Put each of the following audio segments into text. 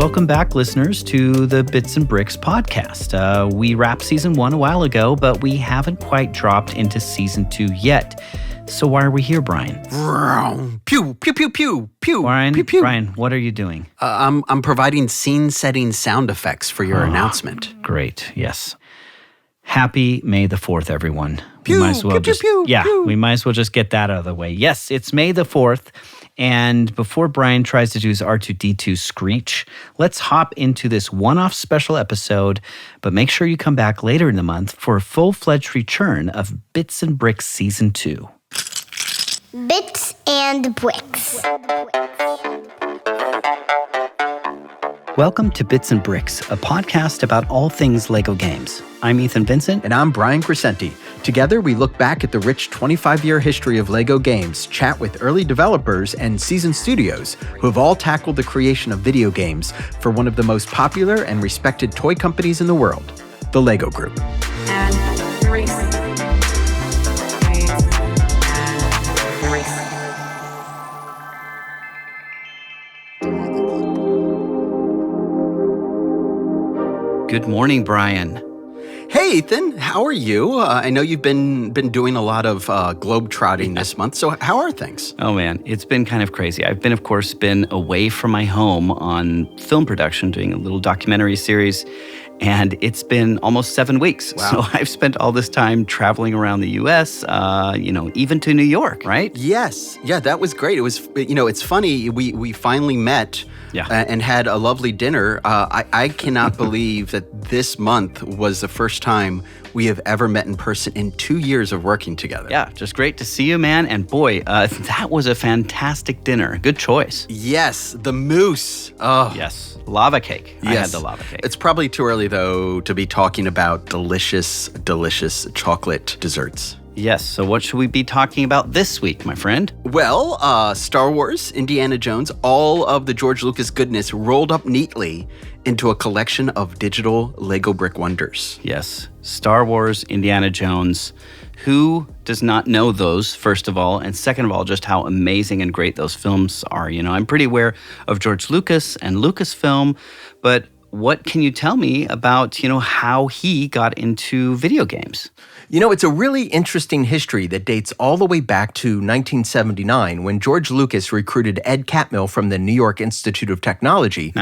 welcome back, listeners, to the Bits and Bricks podcast. We wrapped season 1 a while ago, but we haven't quite dropped into season 2 yet. So why are we here, Brian? Pew, pew, pew, pew, pew, Brian, pew, pew. Brian, what are you doing? I'm providing scene-setting sound effects for your announcement. Great, yes. Happy May the 4th, everyone. Pew, we might as well pew, pew, pew, pew. We might as well just get that out of the way. Yes, it's May the 4th. And before Brian tries to do his R2-D2 screech, let's hop into this one-off special episode, but make sure you come back later in the month for a full-fledged return of Bits and Bricks Season 2. Bits and Bricks. Welcome to Bits and Bricks, a podcast about all things Lego games. I'm Ethan Vincent. And I'm Brian Crescenti. Together, we look back at the rich 25-year history of Lego games, chat with early developers and seasoned studios who have all tackled the creation of video games for one of the most popular and respected toy companies in the world, the Lego Group. And race. Good morning, Brian. Hey, Ethan. How are you? I know you've been doing a lot of globe-trotting this month, so how are things? Oh, man, it's been kind of crazy. I've of course, been away from my home on film production, doing a little documentary series, and it's been almost 7 weeks. Wow. So I've spent all this time traveling around the U.S., even to New York, right? Yes. Yeah, that was great. It was, it's funny. We finally met and had a lovely dinner. I cannot believe that this month was the first time we have ever met in person in 2 years of working together. Yeah, just great to see you, man. And boy, that was a fantastic dinner. Good choice. Yes, the mousse. Oh. Yes, lava cake. Yes. I had the lava cake. It's probably too early, though, to be talking about delicious, delicious chocolate desserts. Yes, so what should we be talking about this week, my friend? Well, Star Wars, Indiana Jones, all of the George Lucas goodness rolled up neatly into a collection of digital Lego brick wonders. Yes, Star Wars, Indiana Jones. Who does not know those, first of all, and second of all, just how amazing and great those films are. I'm pretty aware of George Lucas and Lucasfilm, but what can you tell me about, how he got into video games? It's a really interesting history that dates all the way back to 1979 when George Lucas recruited Ed Catmull from the New York Institute of Technology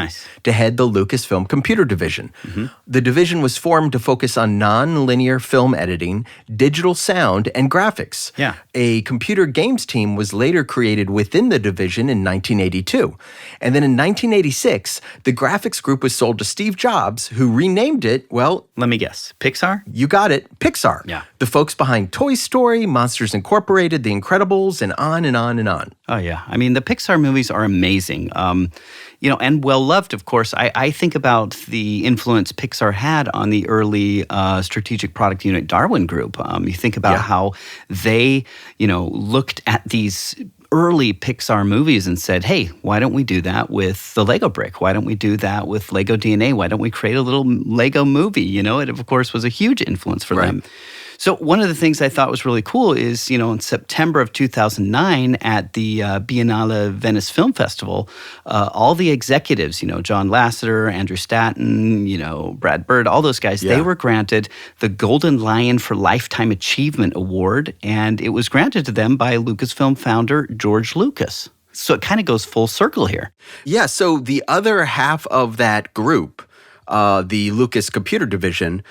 to head the Lucasfilm Computer Division. Mm-hmm. The division was formed to focus on non-linear film editing, digital sound, and graphics. Yeah. A computer games team was later created within the division in 1982. And then in 1986, the graphics group was sold to Steve Jobs, who renamed it, well... Let me guess. Pixar? You got it. Pixar. Yeah. The folks behind Toy Story, Monsters Incorporated, The Incredibles, and on and on and on. Oh, yeah. I mean, the Pixar movies are amazing. And well-loved, of course. I think about the influence Pixar had on the early strategic product unit Darwin Group. You think about how they, looked at these early Pixar movies and said, hey, why don't we do that with the Lego brick? Why don't we do that with Lego DNA? Why don't we create a little Lego movie? It, of course, was a huge influence for them. So one of the things I thought was really cool is, in September of 2009 at the Biennale Venice Film Festival, all the executives, John Lasseter, Andrew Stanton, Brad Bird, all those guys, they were granted the Golden Lion for Lifetime Achievement Award, and it was granted to them by Lucasfilm founder George Lucas. So it kind of goes full circle here. Yeah, so the other half of that group, the Lucas Computer Division,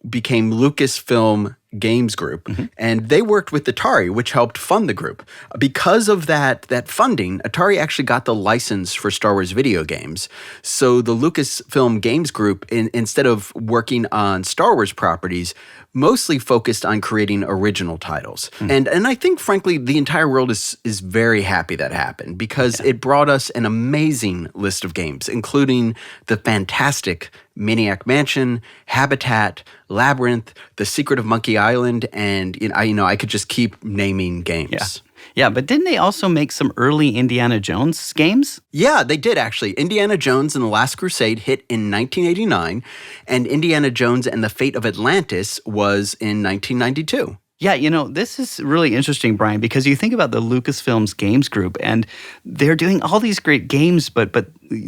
became Lucasfilm Games Group, and they worked with Atari, which helped fund the group. Because of that funding, Atari actually got the license for Star Wars video games. So the Lucasfilm Games Group, instead of working on Star Wars properties, mostly focused on creating original titles. And I think, frankly, the entire world is very happy that happened because it brought us an amazing list of games, including the fantastic Maniac Mansion, Habitat, Labyrinth, The Secret of Monkey Island, and I could just keep naming games. Yeah, but didn't they also make some early Indiana Jones games? Yeah, they did actually. Indiana Jones and the Last Crusade hit in 1989, and Indiana Jones and the Fate of Atlantis was in 1992. Yeah, this is really interesting, Brian, because you think about the Lucasfilms Games Group, and they're doing all these great games, but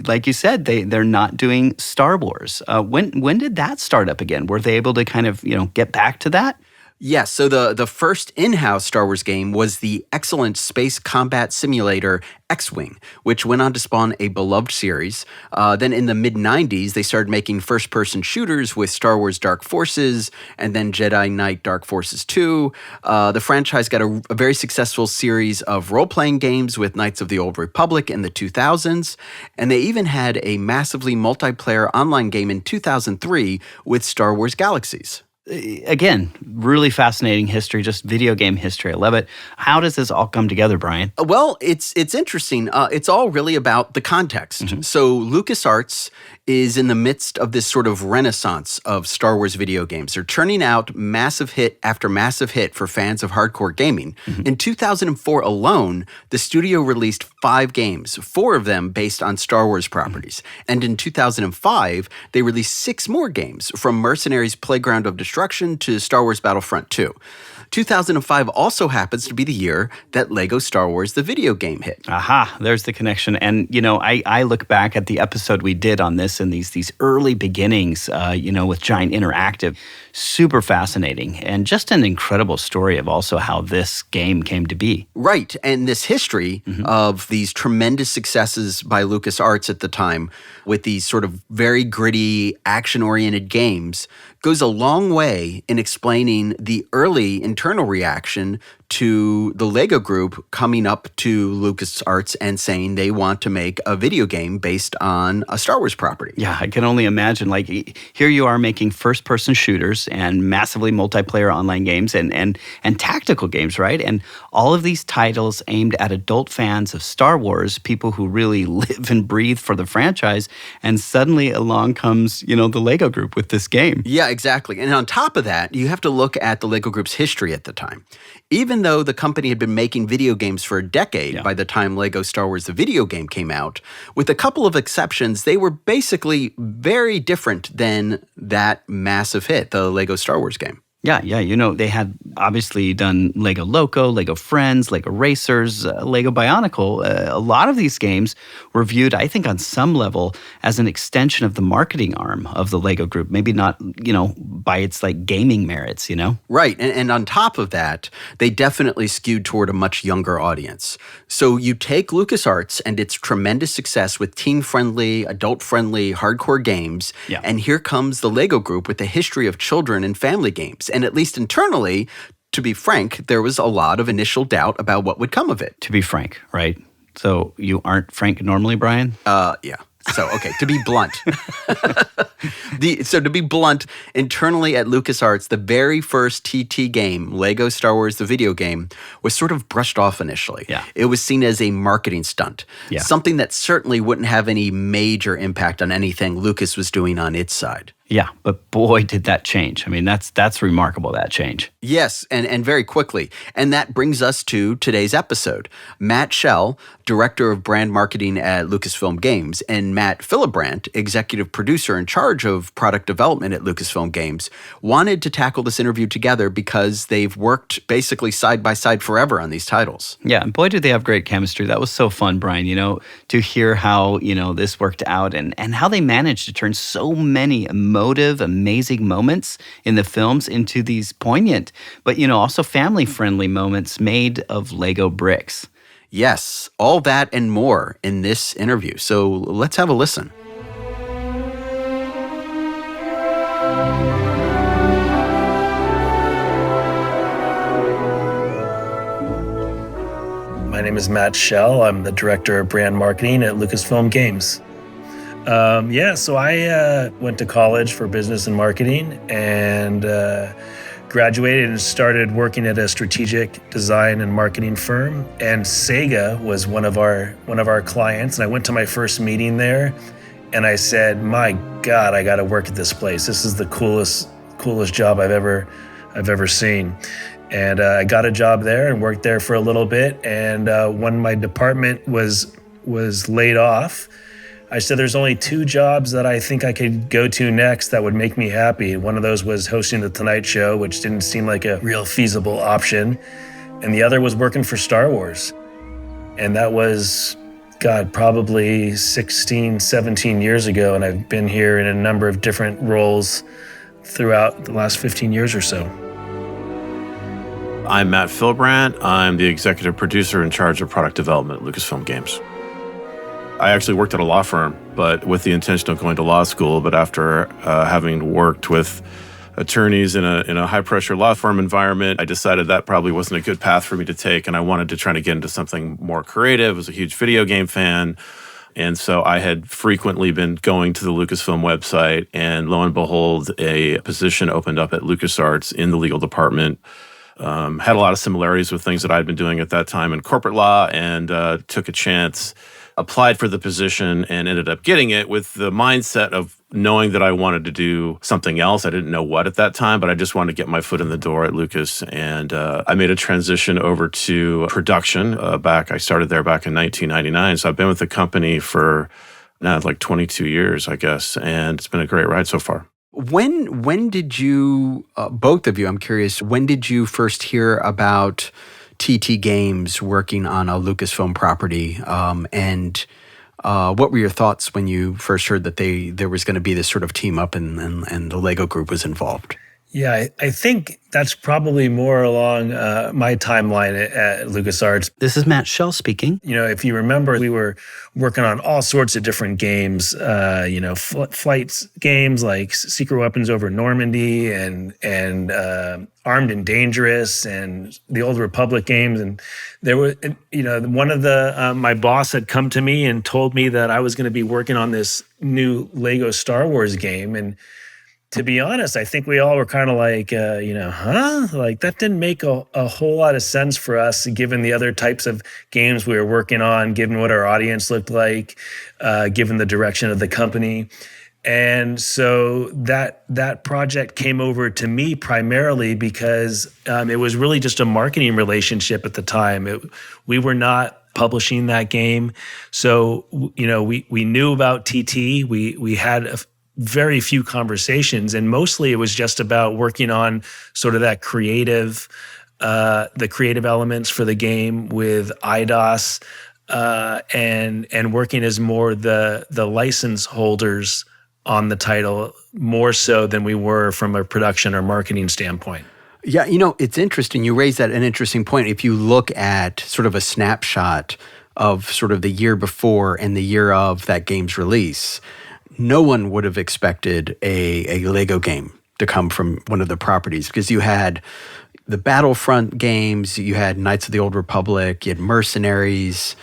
like you said, they're not doing Star Wars. When did that start up again? Were they able to kind of get back to that? Yes, so the first in-house Star Wars game was the excellent space combat simulator X-Wing, which went on to spawn a beloved series. Then in the mid-90s, they started making first-person shooters with Star Wars Dark Forces and then Jedi Knight Dark Forces 2. The franchise got a very successful series of role-playing games with Knights of the Old Republic in the 2000s, and they even had a massively multiplayer online game in 2003 with Star Wars Galaxies. Again, really fascinating history, just video game history. I love it. How does this all come together, Brian? Well, it's interesting. It's all really about the context. Mm-hmm. So LucasArts is in the midst of this sort of renaissance of Star Wars video games. They're churning out massive hit after massive hit for fans of hardcore gaming. Mm-hmm. In 2004 alone, the studio released 5 games, 4 of them based on Star Wars properties. Mm-hmm. And in 2005, they released 6 more games, from Mercenaries Playground of Destruction to Star Wars Battlefront 2. 2005 also happens to be the year that Lego Star Wars the video game hit. Aha, there's the connection. And, I look back at the episode we did on this and these early beginnings, with Giant Interactive. Super fascinating, and just an incredible story of also how this game came to be. Right, and this history of these tremendous successes by LucasArts at the time with these sort of very gritty, action-oriented games goes a long way in explaining the early internal reaction to the Lego Group coming up to LucasArts and saying they want to make a video game based on a Star Wars property. Yeah, I can only imagine. Like, here you are making first-person shooters and massively multiplayer online games and tactical games, right? And all of these titles aimed at adult fans of Star Wars, people who really live and breathe for the franchise. And suddenly along comes, the Lego Group with this game. Yeah, exactly. And on top of that, you have to look at the Lego Group's history at the time. Even though the company had been making video games for a decade by the time Lego Star Wars the video game came out, with a couple of exceptions, they were basically very different than that massive hit, the Lego Star Wars game. Yeah. They had obviously done Lego Loco, Lego Friends, Lego Racers, Lego Bionicle. A lot of these games were viewed, I think, on some level as an extension of the marketing arm of the Lego Group. Maybe not, by its gaming merits, Right. And on top of that, they definitely skewed toward a much younger audience. So you take LucasArts and its tremendous success with teen-friendly, adult-friendly, hardcore games, and here comes the Lego Group with a history of children and family games. And at least internally, to be frank, there was a lot of initial doubt about what would come of it. To be frank, right? So you aren't frank normally, Brian? Yeah. So, okay, to be blunt. To be blunt, internally at LucasArts, the very first TT game, Lego Star Wars the video game, was sort of brushed off initially. Yeah. It was seen as a marketing stunt, something that certainly wouldn't have any major impact on anything Lucas was doing on its side. Yeah, but boy, did that change. I mean, that's remarkable, that change. Yes, and very quickly. And that brings us to today's episode. Matt Schell, Director of Brand Marketing at Lucasfilm Games, and Matt Fillbrandt, Executive Producer in charge of Product Development at Lucasfilm Games, wanted to tackle this interview together because they've worked basically side by side forever on these titles. Yeah, and boy, did they have great chemistry. That was so fun, Brian, to hear how, this worked out and how they managed to turn so many emotive, amazing moments in the films into these poignant, but, also family-friendly moments made of Lego bricks. Yes, all that and more in this interview. So let's have a listen. My name is Matt Schell. I'm the Director of Brand Marketing at Lucasfilm Games. So I went to college for business and marketing and graduated and started working at a strategic design and marketing firm. And Sega was one of our clients. And I went to my first meeting there, and I said, "My God, I got to work at this place. This is the coolest job I've ever seen." And I got a job there and worked there for a little bit. And when my department was laid off, I said there's only 2 jobs that I think I could go to next that would make me happy. One of those was hosting The Tonight Show, which didn't seem like a real feasible option. And the other was working for Star Wars. And that was, God, probably 16, 17 years ago. And I've been here in a number of different roles throughout the last 15 years or so. I'm Matt Fillbrandt. I'm the executive producer in charge of product development at Lucasfilm Games. I actually worked at a law firm, but with the intention of going to law school. But after having worked with attorneys in a high-pressure law firm environment, I decided that probably wasn't a good path for me to take, and I wanted to try to get into something more creative. I was a huge video game fan, and so I had frequently been going to the Lucasfilm website, and lo and behold, a position opened up at LucasArts in the legal department. Had a lot of similarities with things that I'd been doing at that time in corporate law, and took a chance, applied for the position, and ended up getting it with the mindset of knowing that I wanted to do something else. I didn't know what at that time, but I just wanted to get my foot in the door at Lucas. And I made a transition over to production I started there back in 1999. So I've been with the company for now like 22 years, I guess. And it's been a great ride so far. When did you, both of you, I'm curious, when did you first hear about TT Games working on a Lucasfilm property? And what were your thoughts when you first heard that there was going to be this sort of team up and the Lego group was involved? Yeah, I think that's probably more along my timeline at LucasArts. This is Matt Schell speaking. You know, if you remember, we were working on all sorts of different games, flights games like Secret Weapons Over Normandy and Armed and Dangerous and the Old Republic games. And there was, one of my boss had come to me and told me that I was going to be working on this new Lego Star Wars game. And to be honest, I think we all were kind of like, Like that didn't make a whole lot of sense for us, given the other types of games we were working on, given what our audience looked like, given the direction of the company. And so that project came over to me primarily because it was really just a marketing relationship at the time. We were not publishing that game. So, we knew about TT. We had very few conversations, and mostly it was just about working on sort of that the creative elements for the game with IDOS, and working as more the license holders on the title, more so than we were from a production or marketing standpoint. Yeah, it's interesting. You raised an interesting point. If you look at sort of a snapshot of sort of the year before and the year of that game's release, no one would have expected a Lego game to come from one of the properties, because you had the Battlefront games, you had Knights of the Old Republic, you had Mercenaries,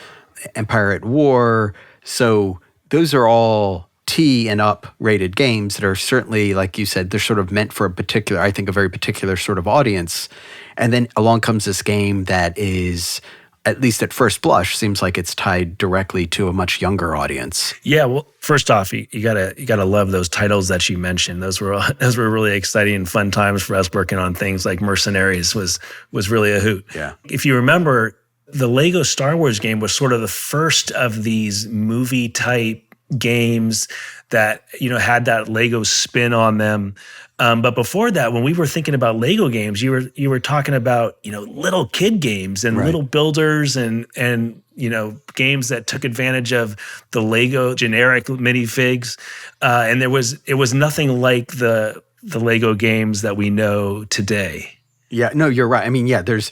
Empire at War. So those are all T and up rated games that are certainly, like you said, they're sort of meant for a very particular sort of audience. And then along comes this game that is, at least at first blush, seems like it's tied directly to a much younger audience. Yeah, well, first off, you gotta love those titles that you mentioned. Those were really exciting and fun times for us working on things like Mercenaries was really a hoot. Yeah. If you remember, the Lego Star Wars game was sort of the first of these movie type games that had that Lego spin on them. But before that, when we were thinking about Lego games, you were talking about little kid games and little builders and games that took advantage of the Lego generic minifigs, and it was nothing like the Lego games that we know today. Yeah, no, you're right. I mean, yeah, there's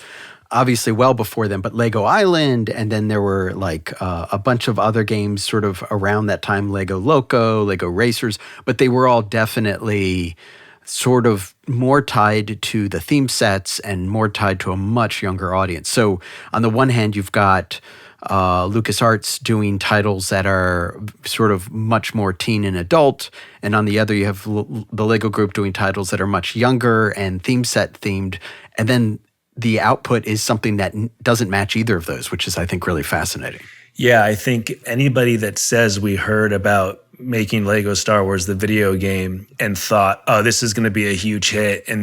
obviously well before them, but Lego Island, and then there were like a bunch of other games sort of around that time, Lego Loco, Lego Racers, but they were all definitely sort of more tied to the theme sets and more tied to a much younger audience. So on the one hand, you've got LucasArts doing titles that are sort of much more teen and adult, and on the other, you have the Lego Group doing titles that are much younger and theme set themed, and then the output is something that doesn't match either of those, which is, I think, really fascinating. Yeah, I think anybody that says we heard about making Lego Star Wars the video game and thought, oh, this is going to be a huge hit and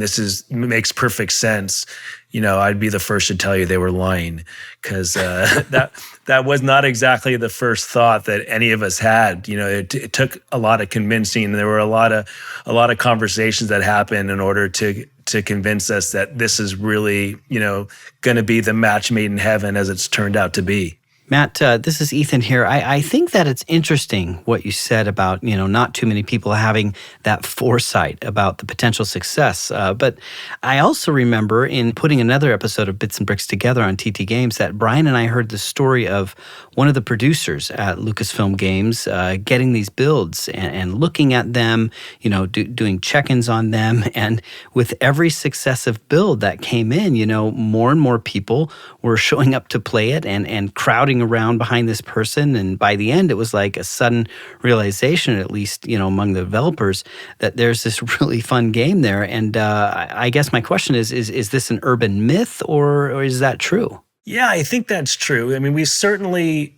makes perfect sense, I'd be the first to tell you they were lying, because that was not exactly the first thought that any of us had. It took a lot of convincing. There were a lot of conversations that happened in order to convince us that this is really, going to be the match made in heaven, as it's turned out to be. Matt, this is Ethan here. I think that it's interesting what you said about, not too many people having that foresight about the potential success. But I also remember in putting another episode of Bits and Bricks together on TT Games that Brian and I heard the story of one of the producers at Lucasfilm Games getting these builds and looking at them, doing check-ins on them. And with every successive build that came in, more and more people were showing up to play it and crowding around behind this person, and by the end it was like a sudden realization, at least among the developers, that there's this really fun game there. And I guess my question is this an urban myth, or is that true? Yeah, I think that's true. I mean, we certainly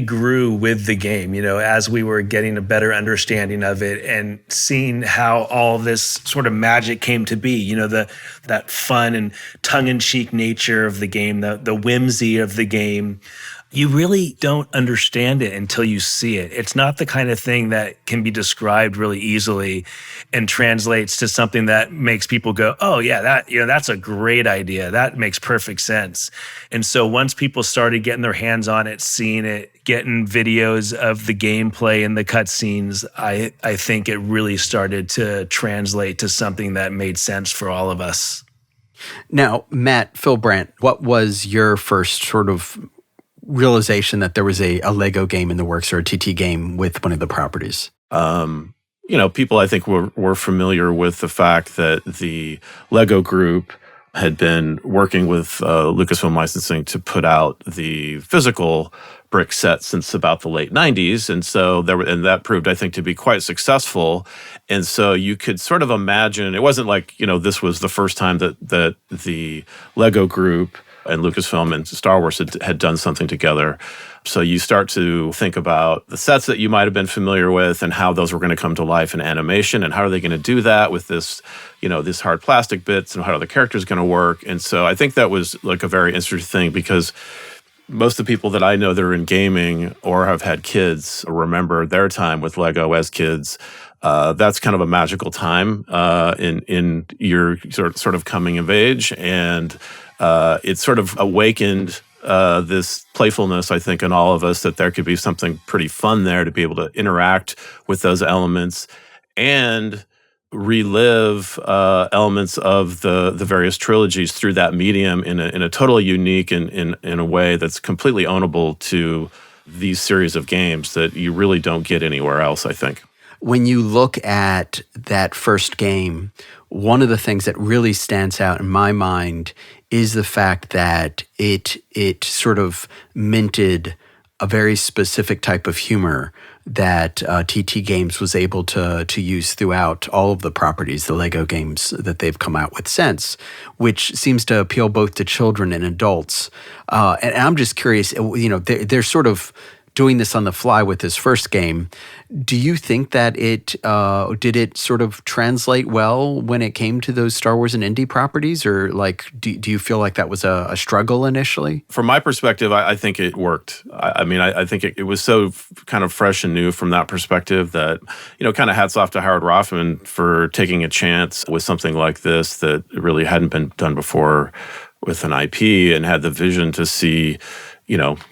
grew with the game, as we were getting a better understanding of it and seeing how all this sort of magic came to be, that fun and tongue-in-cheek nature of the game, the whimsy of the game. You really don't understand it until you see it. It's not the kind of thing that can be described really easily and translates to something that makes people go, oh yeah, that's a great idea. That makes perfect sense. And so once people started getting their hands on it, seeing it, getting videos of the gameplay and the cutscenes, I think it really started to translate to something that made sense for all of us. Now, Matt, Fillbrandt, what was your first sort of realization that there was a Lego game in the works, or a TT game with one of the properties? People I think were familiar with the fact that the Lego group had been working with Lucasfilm Licensing to put out the physical brick set since about the late 90s. And so that proved, I think, to be quite successful. And so you could sort of imagine, it wasn't like, this was the first time that the Lego group and Lucasfilm and Star Wars had done something together. So you start to think about the sets that you might have been familiar with and how those were going to come to life in animation, and how are they going to do that with this, this hard plastic bits, and how are the characters going to work. And so I think that was like a very interesting thing, because most of the people that I know that are in gaming or have had kids remember their time with Lego as kids. That's kind of a magical time in your sort of coming of age, and it sort of awakened this playfulness, I think, in all of us, that there could be something pretty fun there to be able to interact with those elements and relive elements of the various trilogies through that medium in a totally unique and in a way that's completely ownable to these series of games that you really don't get anywhere else, I think. When you look at that first game, one of the things that really stands out in my mind is the fact that it sort of minted a very specific type of humor that TT Games was able to use throughout all of the properties, the Lego games that they've come out with since, which seems to appeal both to children and adults. And I'm just curious, they're sort of doing this on the fly with this first game. Do you think that did it sort of translate well when it came to those Star Wars and indie properties, or do you feel like that was a struggle initially? From my perspective, I think it worked. I think it was so kind of fresh and new from that perspective that, kind of hats off to Howard Rothman for taking a chance with something like this that really hadn't been done before with an IP, and had the vision to see,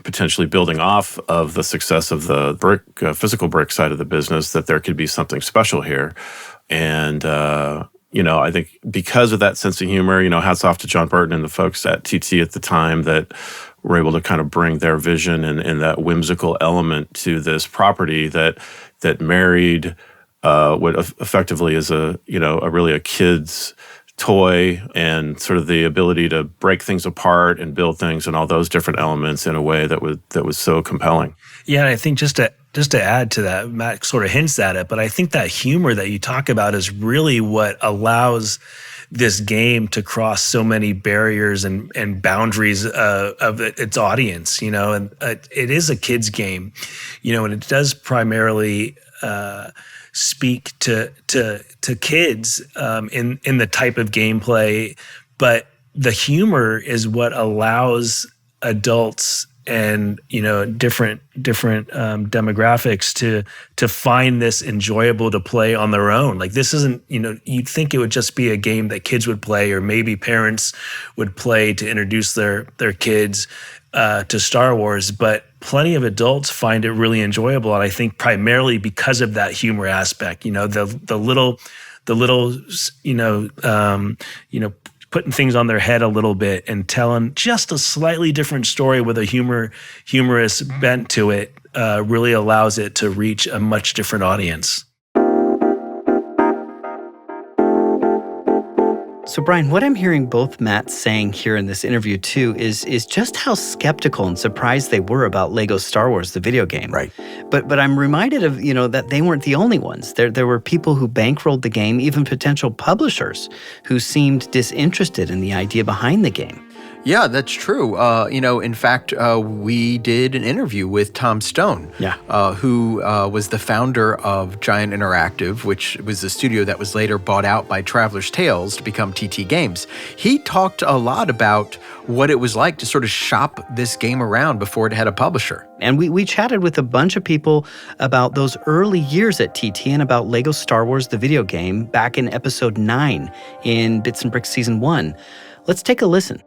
potentially building off of the success of the physical brick side of the business, that there could be something special here. And, I think because of that sense of humor, hats off to John Burton and the folks at TT at the time that were able to kind of bring their vision and that whimsical element to this property that married what effectively is a really a kid's toy, and sort of the ability to break things apart and build things and all those different elements in a way that was so compelling. Yeah, and I think just to add to that, Matt sort of hints at it, but I think that humor that you talk about is really what allows this game to cross so many barriers and boundaries of its audience, and it is a kid's game, and it does primarily speak to kids in the type of gameplay, but the humor is what allows adults and different demographics to find this enjoyable to play on their own. Like, this isn't, you'd think it would just be a game that kids would play, or maybe parents would play to introduce their kids to Star Wars, but plenty of adults find it really enjoyable, and I think primarily because of that humor aspect. The little putting things on their head a little bit and telling just a slightly different story with a humorous bent to it really allows it to reach a much different audience. So, Brian, what I'm hearing both Matt saying here in this interview, too, is just how skeptical and surprised they were about Lego Star Wars, the video game. Right. But I'm reminded of, that they weren't the only ones. There were people who bankrolled the game, even potential publishers who seemed disinterested in the idea behind the game. Yeah, that's true. In fact, we did an interview with Tom Stone, who was the founder of Giant Interactive, which was a studio that was later bought out by Traveler's Tales to become TT Games. He talked a lot about what it was like to sort of shop this game around before it had a publisher. And we chatted with a bunch of people about those early years at TT and about Lego Star Wars, the video game, back in episode 9 in Bits and Bricks Season 1. Let's take a listen.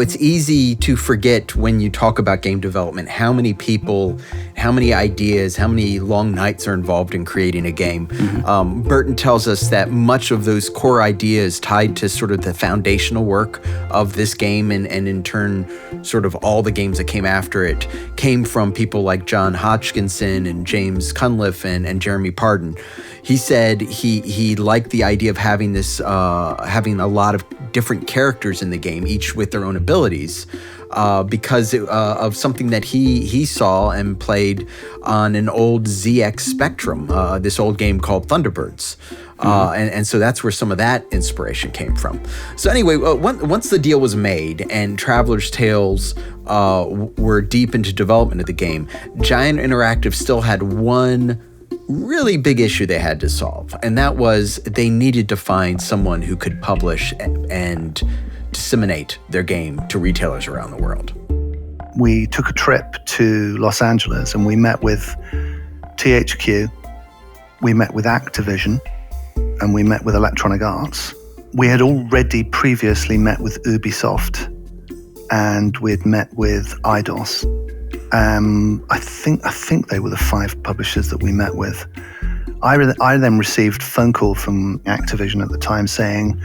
It's easy to forget when you talk about game development how many people, how many ideas, how many long nights are involved in creating a game. Mm-hmm. Burton tells us that much of those core ideas tied to sort of the foundational work of this game and in turn sort of all the games that came after it came from people like John Hodgkinson and James Cunliffe and Jeremy Pardon. He said he liked the idea of having this having a lot of different characters in the game, each with their own abilities, because of something that he saw and played on an old ZX Spectrum, this old game called Thunderbirds. And so that's where some of that inspiration came from. So anyway, once the deal was made and Traveler's Tales were deep into development of the game, Giant Interactive still had one really big issue they had to solve, and that was they needed to find someone who could publish and disseminate their game to retailers around the world. We took a trip to Los Angeles and we met with THQ, we met with Activision, and we met with Electronic Arts. We had already previously met with Ubisoft and we'd met with Eidos. I think they were the 5 publishers that we met with. I then received a phone call from Activision at the time saying,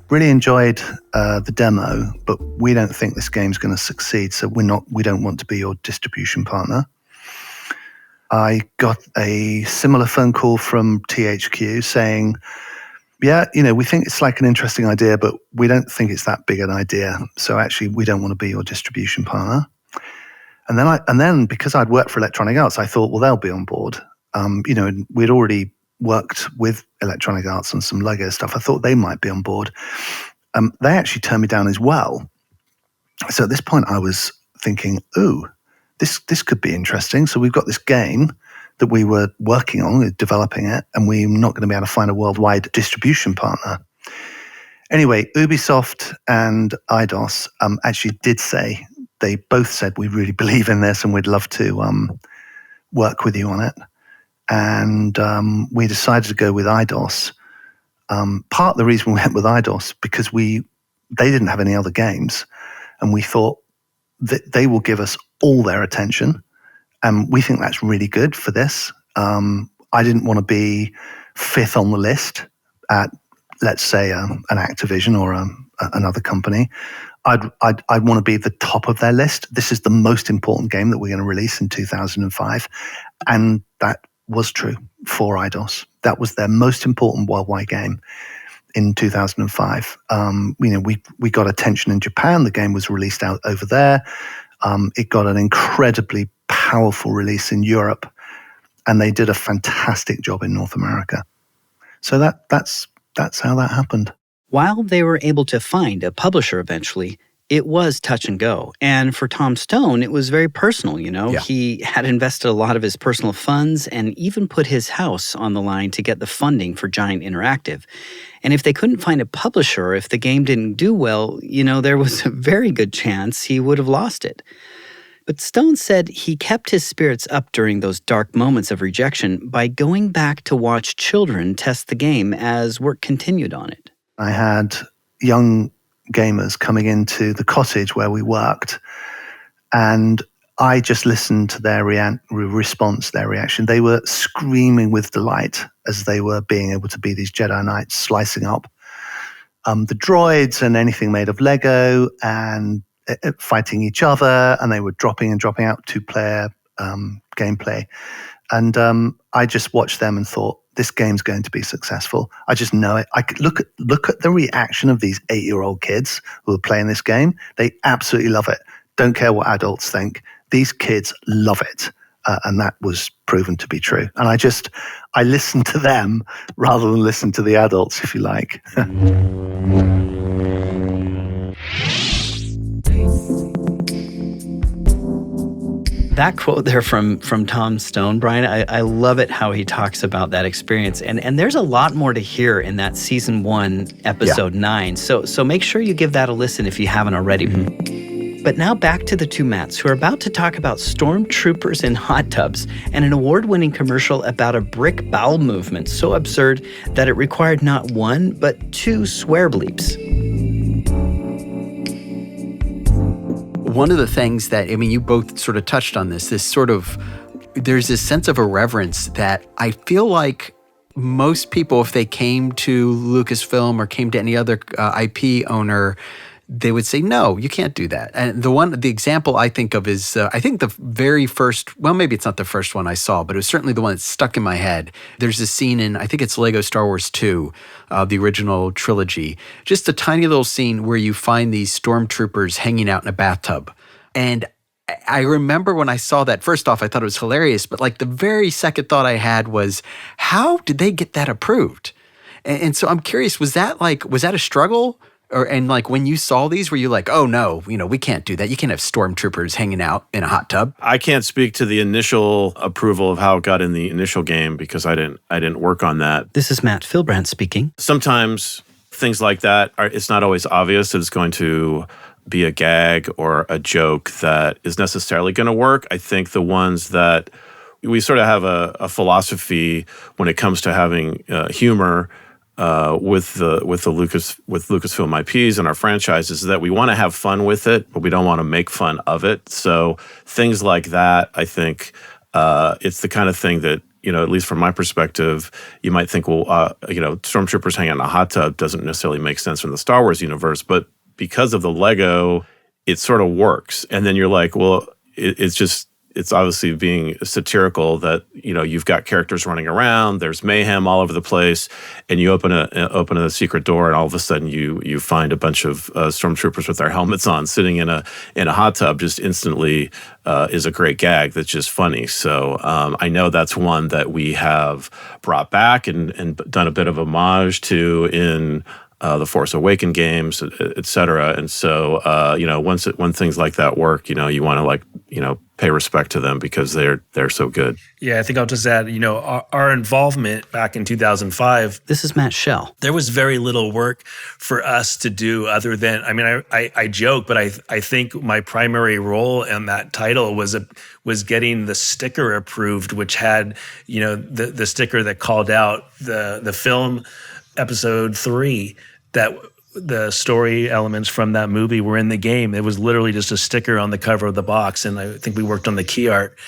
really enjoyed the demo, but we don't think this game's going to succeed, so we don't want to be your distribution partner. I got a similar phone call from THQ saying, yeah, we think it's like an interesting idea, but we don't think it's that big an idea, so actually we don't want to be your distribution partner. And then because I'd worked for Electronic Arts, I thought, well, they'll be on board. We'd already worked with Electronic Arts on some Lego stuff. I thought they might be on board. They actually turned me down as well. So at this point, I was thinking, ooh, this could be interesting. So we've got this game that we were working on, developing it, and we're not going to be able to find a worldwide distribution partner. Anyway, Ubisoft and Eidos actually did say, they both said, we really believe in this and we'd love to work with you on it. And we decided to go with Eidos. Part of the reason we went with Eidos because they didn't have any other games, and we thought that they will give us all their attention, and we think that's really good for this. I didn't want to be 5th on the list at, let's say, an Activision or another company. I'd want to be at the top of their list. This is the most important game that we're going to release in 2005, and that was true for Eidos. That was their most important worldwide game. in 2005. We got attention in Japan. The game was released out over there. It got an incredibly powerful release in Europe, and they did a fantastic job in North America. So that's how that happened. While they were able to find a publisher eventually, it was touch and go. And for Tom Stone, it was very personal, Yeah. He had invested a lot of his personal funds and even put his house on the line to get the funding for Giant Interactive. And if they couldn't find a publisher, if the game didn't do well, there was a very good chance he would have lost it. But Stone said he kept his spirits up during those dark moments of rejection by going back to watch children test the game as work continued on it. I had young gamers coming into the cottage where we worked, and I just listened to their response, their reaction. They were screaming with delight as they were being able to be these Jedi Knights, slicing up the droids and anything made of Lego and fighting each other, and they were dropping out two-player gameplay. And I just watched them and thought, this game's going to be successful. I just know it. I could look at the reaction of these 8-year-old kids who are playing this game. They absolutely love it. Don't care what adults think. These kids love it. And that was proven to be true. And I listened to them rather than listen to the adults, if you like. That quote there from Tom Stone, Brian, I love it how he talks about that experience. And there's a lot more to hear in that season 1, episode 9. So make sure you give that a listen if you haven't already. Mm-hmm. But now back to the two Matts, who are about to talk about stormtroopers in hot tubs and an award-winning commercial about a brick bowel movement so absurd that it required not one, but 2 swear bleeps. One of the things that, you both sort of touched on this sort of, there's this sense of irreverence that I feel like most people, if they came to Lucasfilm or came to any other IP owner, they would say, no, you can't do that. And the example I think of is, I think the very first, well, maybe it's not the first one I saw, but it was certainly the one that stuck in my head. There's a scene in, I think it's Lego Star Wars 2, the original trilogy, just a tiny little scene where you find these stormtroopers hanging out in a bathtub. And I remember when I saw that, first off, I thought it was hilarious, but like the very second thought I had was, how did they get that approved? And so I'm curious, was that a struggle? And when you saw these, were you like, oh no, we can't do that. You can't have stormtroopers hanging out in a hot tub. I can't speak to the initial approval of how it got in the initial game because I didn't work on that. This is Matt Fillbrandt speaking. Sometimes things like that it's not always obvious that it's going to be a gag or a joke that is necessarily going to work. I think the ones that we sort of have a philosophy when it comes to having humor with Lucasfilm IPs and our franchises is that we want to have fun with it, but we don't want to make fun of it. So things like that, I think it's the kind of thing that, at least from my perspective, you might think, well, stormtroopers hanging out in a hot tub doesn't necessarily make sense from the Star Wars universe, but because of the Lego, it sort of works. And then you're like, well, it's obviously being satirical that, you've got characters running around, there's mayhem all over the place, and you open a secret door, and all of a sudden you find a bunch of stormtroopers with their helmets on sitting in a hot tub just instantly is a great gag that's just funny. So I know that's one that we have brought back and done a bit of homage to in the Force Awakens games, et cetera. And so, when things like that work, you want to pay respect to them because they're so good. Yeah, I think I'll just add, our involvement back in 2005. This is Matt Schell. There was very little work for us to do other than, I joke, but I think my primary role in that title was getting the sticker approved, which had, the sticker that called out the film Episode 3, that the story elements from that movie were in the game. It was literally just a sticker on the cover of the box, and I think we worked on the key art.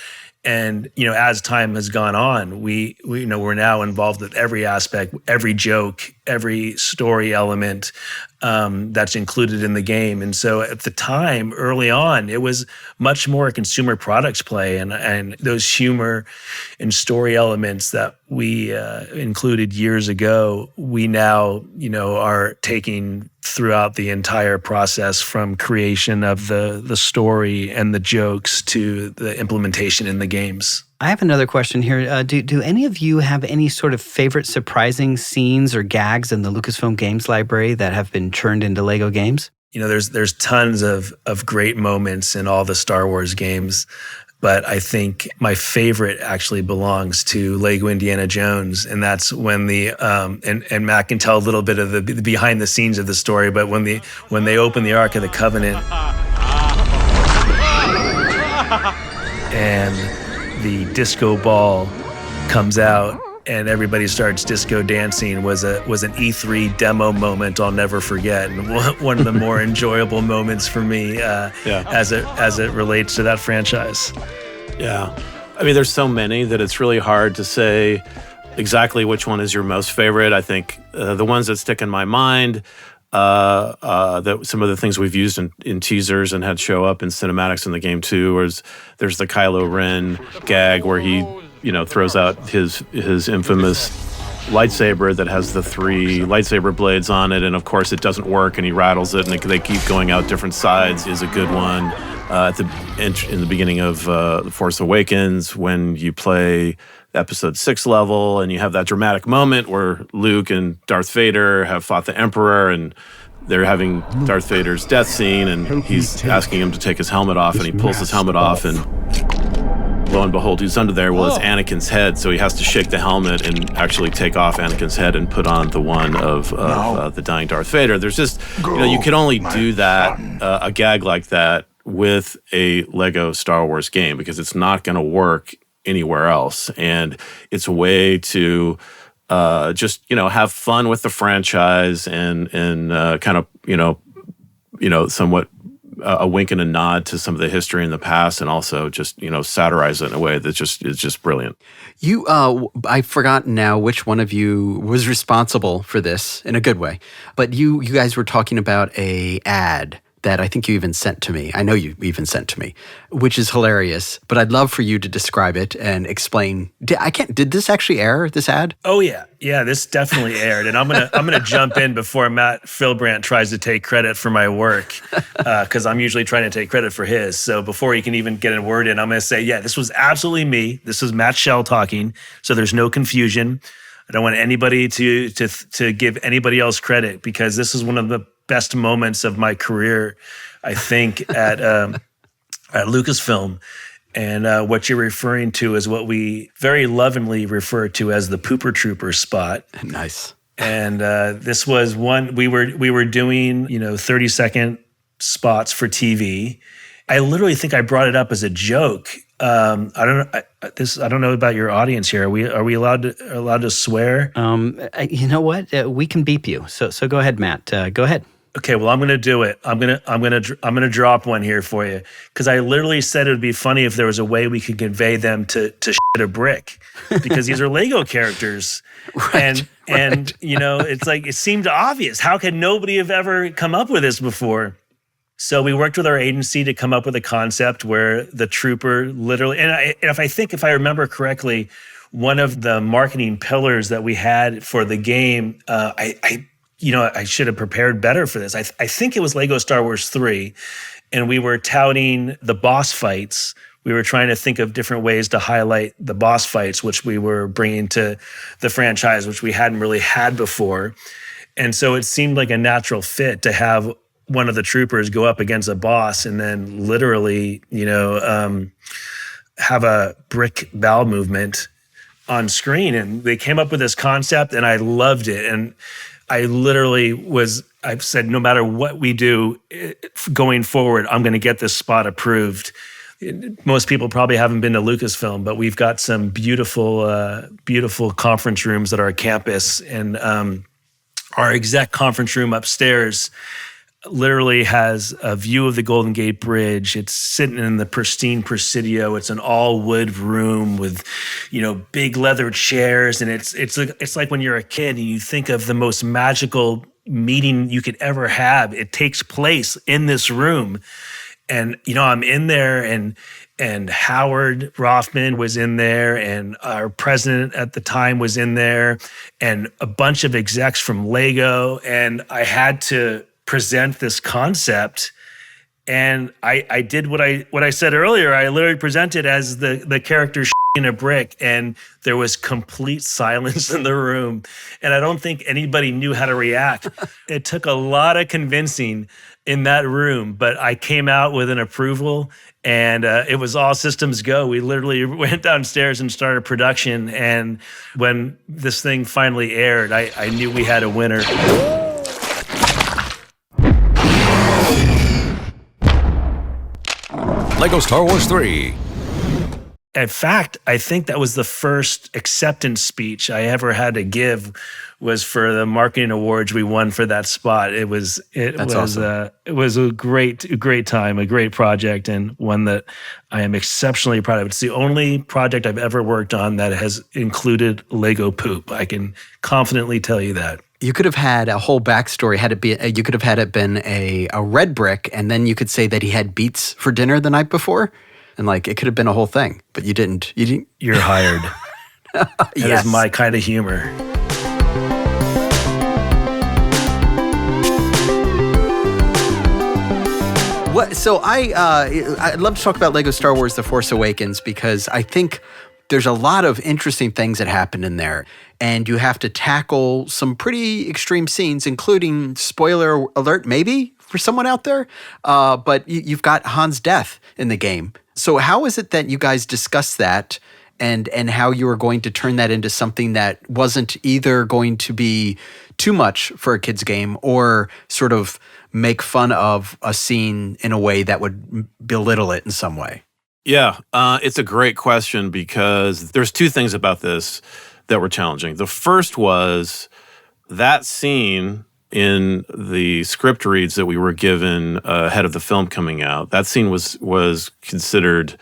And as time has gone on, we're now involved with every aspect, every joke, every story element that's included in the game. And so at the time, early on, it was much more a consumer products play, and those humor and story elements that we included years ago, we now, are taking throughout the entire process, from creation of the story and the jokes to the implementation in the games. I have another question here. Do any of you have any sort of favorite surprising scenes or gags in the Lucasfilm Games library that have been churned into Lego games? There's tons of great moments in all the Star Wars games, but I think my favorite actually belongs to Lego Indiana Jones, and that's when the and Matt can tell a little bit of the behind the scenes of the story, but when they open the Ark of the Covenant and the disco ball comes out and everybody starts disco dancing was an E3 demo moment I'll never forget, and one of the more enjoyable moments for me as it relates to that franchise. Yeah. I mean, there's so many that it's really hard to say exactly which one is your most favorite. I think the ones that stick in my mind, that some of the things we've used in teasers and had show up in cinematics in the game too, there's the Kylo Ren gag where he, throws out his infamous lightsaber that has the 3 lightsaber blades on it, and of course it doesn't work and he rattles it and they keep going out different sides is a good one. In the beginning of The Force Awakens, when you play Episode 6 level and you have that dramatic moment where Luke and Darth Vader have fought the Emperor and they're having Darth Vader's death scene, and he's asking him to take his helmet off, and he pulls his helmet off, and lo and behold, who's under there? Well, it's Anakin's head, so he has to shake the helmet and actually take off Anakin's head and put on the one of the dying Darth Vader. There's just, you can only do that, a gag like that, with a Lego Star Wars game, because it's not going to work anywhere else. And it's a way to just, have fun with the franchise and kind of, somewhat a wink and a nod to some of the history in the past, and also just, satirize it in a way that is just brilliant. I've forgotten now which one of you was responsible for this in a good way, but you guys were talking about a ad that I think you even sent to me. I know you even sent to me, which is hilarious. But I'd love for you to describe it and explain. Did this actually air, this ad? Oh yeah, this definitely aired. And I'm gonna jump in before Matt Fillbrandt tries to take credit for my work, because I'm usually trying to take credit for his. So before he can even get a word in, I'm gonna say, this was absolutely me. This was Matt Shell talking. So there's no confusion. I don't want anybody to give anybody else credit, because this is one of the best moments of my career, I think, at Lucasfilm. And what you're referring to is what we very lovingly refer to as the Pooper Trooper spot. Nice. And this was one we were doing, 30-second spots for TV. I literally think I brought it up as a joke. I don't know about your audience here. Are we allowed to swear? You know what? We can beep you. So go ahead, Matt. Go ahead. Okay, well, I'm going to do it. I'm going to drop one here for you, because I literally said it would be funny if there was a way we could convey them to shit a brick, because these are Lego characters. Right, and it's like, it seemed obvious. How could nobody have ever come up with this before? So we worked with our agency to come up with a concept where the trooper literally, and if I remember correctly, one of the marketing pillars that we had for the game, I should have prepared better for this. I think it was Lego Star Wars 3, and we were touting the boss fights. We were trying to think of different ways to highlight the boss fights, which we were bringing to the franchise, which we hadn't really had before. And so it seemed like a natural fit to have one of the troopers go up against a boss and then literally, have a brick bowel movement on screen. And they came up with this concept, and I loved it. And I I've said, no matter what we do going forward, I'm going to get this spot approved. Most people probably haven't been to Lucasfilm, but we've got some beautiful, beautiful conference rooms at our campus, and our exec conference room upstairs literally has a view of the Golden Gate Bridge. It's sitting in the pristine Presidio. It's an all wood room with, big leather chairs, and it's like when you're a kid and you think of the most magical meeting you could ever have. It takes place in this room, and I'm in there, and Howard Rothman was in there, and our president at the time was in there, and a bunch of execs from Lego, and I had to present this concept, and I did what I said earlier. I literally presented as the character in a brick, and there was complete silence in the room, and I don't think anybody knew how to react. It took a lot of convincing in that room, but I came out with an approval, and it was all systems go. We literally went downstairs and started production, and when this thing finally aired, I knew we had a winner. Lego Star Wars 3. In fact, I think that was the first acceptance speech I ever had to give, was for the marketing awards we won for that spot. It was awesome. It was a great time, a great project, and one that I am exceptionally proud of. It's the only project I've ever worked on that has included Lego poop. I can confidently tell you that. You could have had a whole backstory. You could have had it been a red brick, and then you could say that he had beets for dinner the night before, and it could have been a whole thing. But you didn't. You're hired. That Yes. is my kind of humor. So I'd love to talk about Lego Star Wars: The Force Awakens, because I think there's a lot of interesting things that happen in there, and you have to tackle some pretty extreme scenes, including, spoiler alert maybe for someone out there, but you've got Han's death in the game. So how is it that you guys discussed that, and how you were going to turn that into something that wasn't either going to be too much for a kid's game or sort of make fun of a scene in a way that would belittle it in some way? Yeah, it's a great question, because there's two things about this that were challenging. The first was that scene in the script reads that we were given ahead of the film coming out. That scene was considered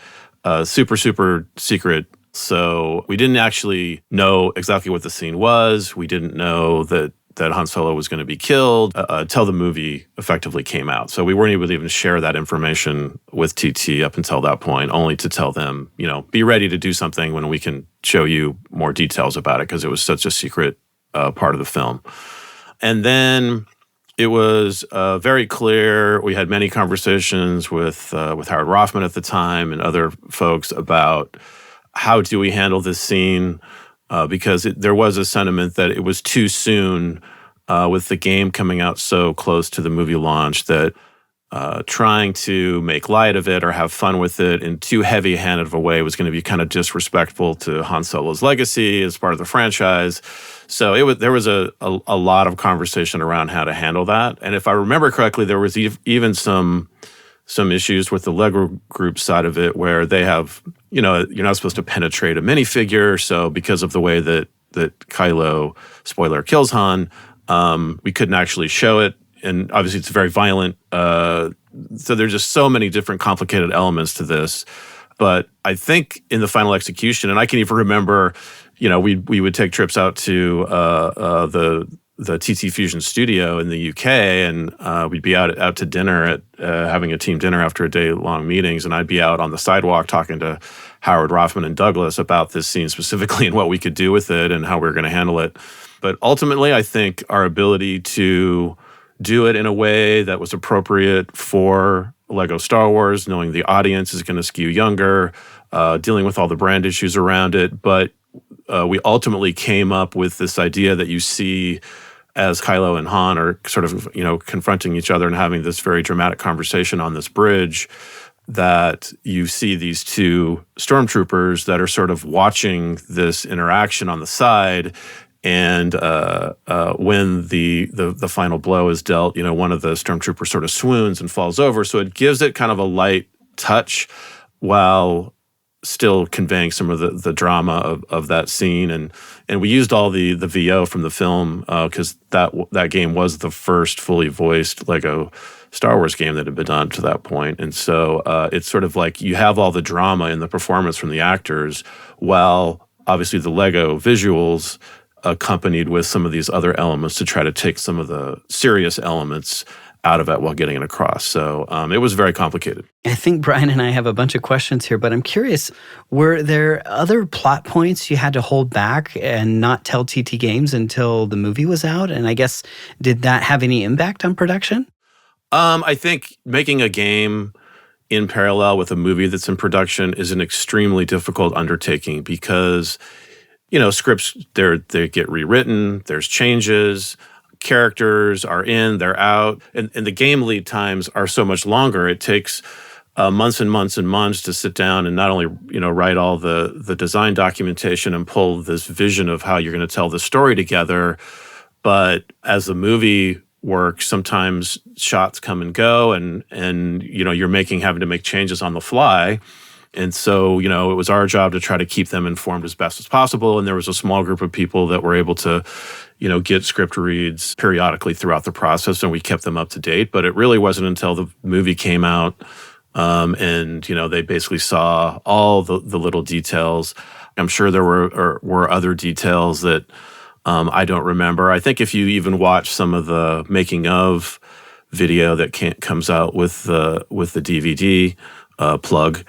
super, super secret. So we didn't actually know exactly what the scene was. We didn't know that Han Solo was going to be killed until the movie effectively came out. So we weren't able to even share that information with TT up until that point, only to tell them, be ready to do something when we can show you more details about it, because it was such a secret part of the film. And then it was very clear. We had many conversations with Howard Rothman at the time and other folks about how do we handle this scene, because there was a sentiment that it was too soon with the game coming out so close to the movie launch, that trying to make light of it or have fun with it in too heavy-handed of a way was going to be kind of disrespectful to Han Solo's legacy as part of the franchise. So there was a lot of conversation around how to handle that. And if I remember correctly, there was even some issues with the Lego group side of it, where they have, you're not supposed to penetrate a minifigure. So because of the way that Kylo, spoiler, kills Han, we couldn't actually show it. And obviously it's very violent. So there's just so many different complicated elements to this. But I think in the final execution, and I can even remember, we would take trips out to the TT Fusion studio in the UK, and we'd be out to dinner at having a team dinner after a day-long meetings, and I'd be out on the sidewalk talking to Howard Rothman and Douglas about this scene specifically and what we could do with it and how we were going to handle it. But ultimately, I think our ability to do it in a way that was appropriate for Lego Star Wars, knowing the audience is going to skew younger, dealing with all the brand issues around it, but we ultimately came up with this idea that you see as Kylo and Han are sort of, confronting each other and having this very dramatic conversation on this bridge, that you see these two stormtroopers that are sort of watching this interaction on the side. And when the final blow is dealt, one of the stormtroopers sort of swoons and falls over. So it gives it kind of a light touch, while still conveying some of the drama of that scene. And we used all the VO from the film because that game was the first fully voiced Lego Star Wars game that had been done to that point. And so it's sort of like you have all the drama in the performance from the actors, while obviously the Lego visuals accompanied with some of these other elements to try to take some of the serious elements out of it while getting it across. So it was very complicated. I think Brian and I have a bunch of questions here, but I'm curious, were there other plot points you had to hold back and not tell TT Games until the movie was out? And I guess, did that have any impact on production? I think making a game in parallel with a movie that's in production is an extremely difficult undertaking because, scripts, they get rewritten, there's changes, characters are in, they're out, and the game lead times are so much longer. It takes months and months and months to sit down and not only write all the design documentation and pull this vision of how you're going to tell the story together, but as the movie works, sometimes shots come and go, and you're having to make changes on the fly. And so, it was our job to try to keep them informed as best as possible. And there was a small group of people that were able to, get script reads periodically throughout the process, and we kept them up to date. But it really wasn't until the movie came out and, they basically saw all the little details. I'm sure there were other details that I don't remember. I think if you even watch some of the making of video that comes out with the DVD, plug,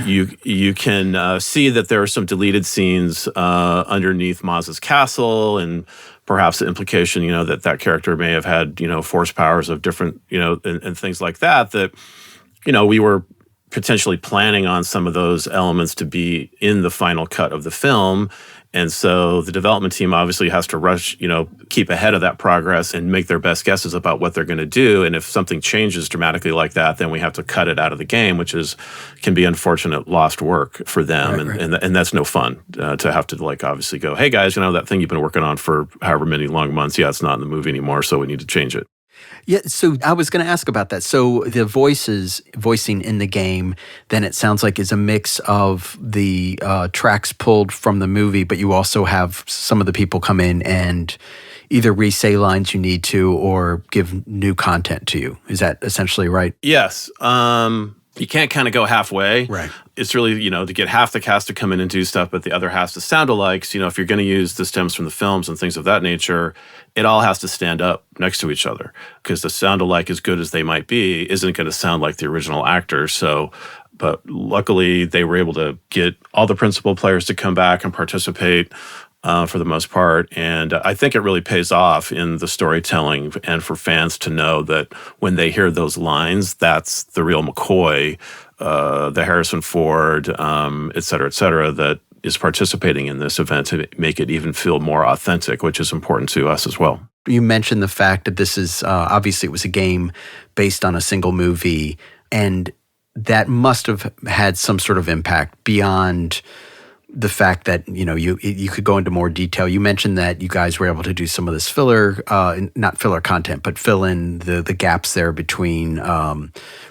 you can see that there are some deleted scenes underneath Maz's castle, and perhaps the implication, that character may have had, force powers of different, and things like that, we were potentially planning on some of those elements to be in the final cut of the film. And so the development team obviously has to rush, keep ahead of that progress and make their best guesses about what they're going to do. And if something changes dramatically like that, then we have to cut it out of the game, which can be unfortunate lost work for them. Right. And that's no fun to have to obviously go, hey guys, that thing you've been working on for however many long months, it's not in the movie anymore, so we need to change it. Yeah, so I was going to ask about that. So the voicing in the game, then it sounds like is a mix of the tracks pulled from the movie, but you also have some of the people come in and either re-say lines you need to or give new content to you. Is that essentially right? Yes. You can't kind of go halfway. Right. It's really, to get half the cast to come in and do stuff, but the other half to sound alike. So, if you're going to use the stems from the films and things of that nature, it all has to stand up next to each other because the sound alike, as good as they might be, isn't going to sound like the original actor. So, but luckily they were able to get all the principal players to come back and participate for the most part. And I think it really pays off in the storytelling and for fans to know that when they hear those lines, that's the real McCoy, the Harrison Ford, et cetera, that is participating in this event to make it even feel more authentic, which is important to us as well. You mentioned the fact that this is, obviously it was a game based on a single movie, and that must have had some sort of impact beyond the fact that, you could go into more detail. You mentioned that you guys were able to do some of this filler, not filler content, but fill in the gaps there between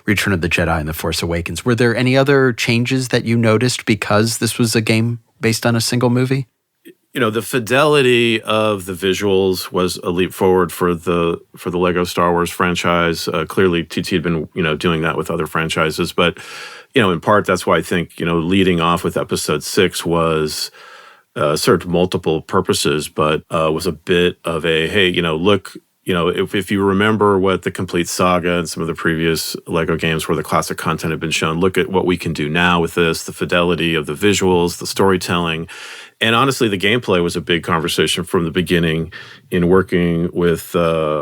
Return of the Jedi and The Force Awakens. Were there any other changes that you noticed because this was a game based on a single movie? The fidelity of the visuals was a leap forward for the Lego Star Wars franchise. Clearly, TT had been, doing that with other franchises, but in part, that's why I think, leading off with episode 6 was served multiple purposes, but was a bit of a, hey, look, if you remember what the complete saga and some of the previous Lego games where the classic content had been shown, look at what we can do now with this, the fidelity of the visuals, the storytelling. And honestly, the gameplay was a big conversation from the beginning in working with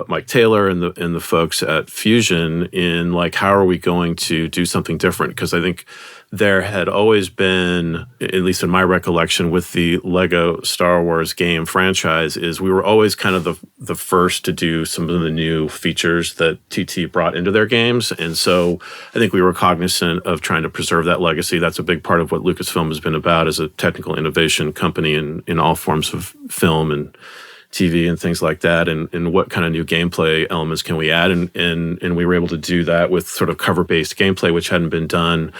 Mike Taylor and the folks at Fusion in how are we going to do something different? Because I think there had always been, at least in my recollection with the Lego Star Wars game franchise, is we were always kind of the first to do some of the new features that TT brought into their games. And so I think we were cognizant of trying to preserve that legacy. That's a big part of what Lucasfilm has been about as a technical innovation company in all forms of film and TV and things like that, and what kind of new gameplay elements can we add, and we were able to do that with sort of cover-based gameplay, which hadn't been done